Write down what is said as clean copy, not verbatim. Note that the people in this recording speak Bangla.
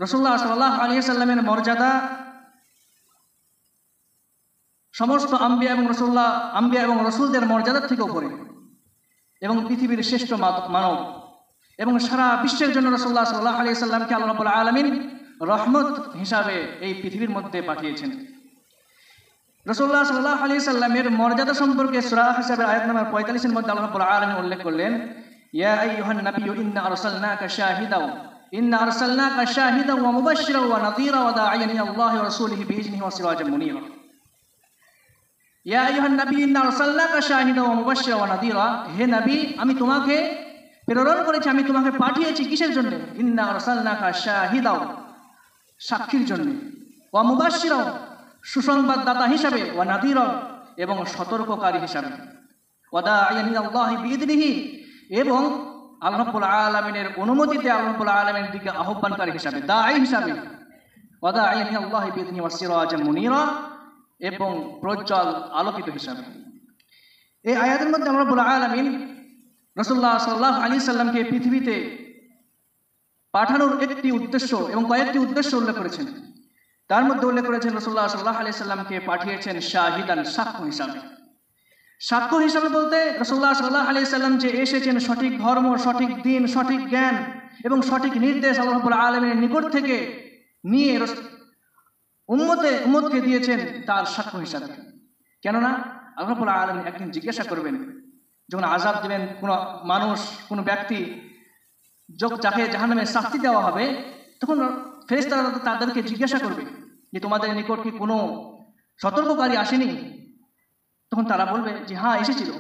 রাসূলুল্লাহ সাল্লাল্লাহু আলাইহি সাল্লামের মর্যাদা সমস্ত আম্বিয়া এবং রাসূলদের মর্যাদার থেকে উপরে, এবং পৃথিবীর শ্রেষ্ঠ মানব, এবং সারা বিশ্বের জন্য রাসূলুল্লাহ সাল্লাল্লাহু আলাইহি সাল্লামকে আল্লাহ রাব্বুল আলামিন রহমত হিসাবে এই পৃথিবীর মধ্যে পাঠিয়েছেন। রাসূলুল্লাহ সাল্লাল্লাহু আলাইহি সাল্লামের মর্যাদা সম্পর্কে সূরা আহজাবের আয়াত নম্বর 45 এর মধ্যে আল্লাহ রাব্বুল আলামিন উল্লেখ করলেন, ইয়া আইয়ুহান নাবিয়্যু ইন্না আরসালনাকা শাহিদাও ওয়া মুবাশশিরাও ওয়া নাযীরা ওয়া দা'iয়ান ইলাল্লাহি ওয়া রাসূলিহি বিইذনিহি ওয়া সিরাজাম মুনীরা। ইয়া আইয়ুহান নাবিয়্যু ইন্না আরসালনাকা শাহিদাও ওয়া মুবাশশিরাও ওয়া নাযীরা, হে নবী আমি তোমাকে প্রেরণ করেছি, আমি তোমাকে পাঠিয়েছি কিসের জন্য? ইন্না আরসালনাকা শাহিদাও, সাক্ষীর জন্য, ওয়া মুবাশশিরাও, সুসংবাদদাতা হিসাবে, ওয়া নাযীরা, এবং সতর্ককারী হিসাবে, ওয়া দা'iয়ান ইলাল্লাহি বিইذনিহি, এবং আল্লাহ রাব্বুল আলামিনের অনুমতিতে আল্লাহ রাব্বুল আলামিনের দিকে আহ্বানকারী হিসাবে, দাঈ হিসাবে, ওয়া দা'iয়ান ইলাল্লাহি বিইذনিহি ওয়া সিরাজাম মুনীরা, এবং প্রজ্জ্বল আলোকিত হিসাবে। এই আয়াতের মধ্যে আল্লাহ রাব্বুল আলামিন রাসূলুল্লাহ সাল্লাল্লাহু আলাইহি সাল্লামকে পৃথিবীতে পাঠানোর একটি উদ্দেশ্য এবং কয়েকটি উদ্দেশ্য উল্লেখ করেছেন। তার মধ্যে উল্লেখ করেছেন রাসূলুল্লাহ সাল্লাল্লাহু আলাইহি সাল্লামকে পাঠিয়েছেন শাহিদান, সাক্ষ্য হিসাবে। সাক্ষ্য হিসাবে বলতে রাসূলুল্লাহ সাল্লাল্লাহু আলাইহি সাল্লাম যে এসেছেন সঠিক ধর্ম, সঠিক দিন, সঠিক জ্ঞান এবং সঠিক নির্দেশ আল্লাহ রাব্বুল আলামিনের নিকট থেকে নিয়ে উম্মতকে দিয়েছেন তার সাক্ষ্য হিসাবে। কেননা আল্লাহ রাব্বুল আলামিন একদিন জিজ্ঞাসা করবেন, যখন আযাব দিবেন কোনো মানুষ, কোনো ব্যক্তি, যাকে জাহান্নামে শাস্তি দেওয়া হবে, তখন ফেরেশতারা তাদেরকে জিজ্ঞাসা করবে যে তোমাদের নিকট কি কোনো সতর্ককারী আসেনি? তখন তারা বলবে যে হ্যাঁ এসেছিল।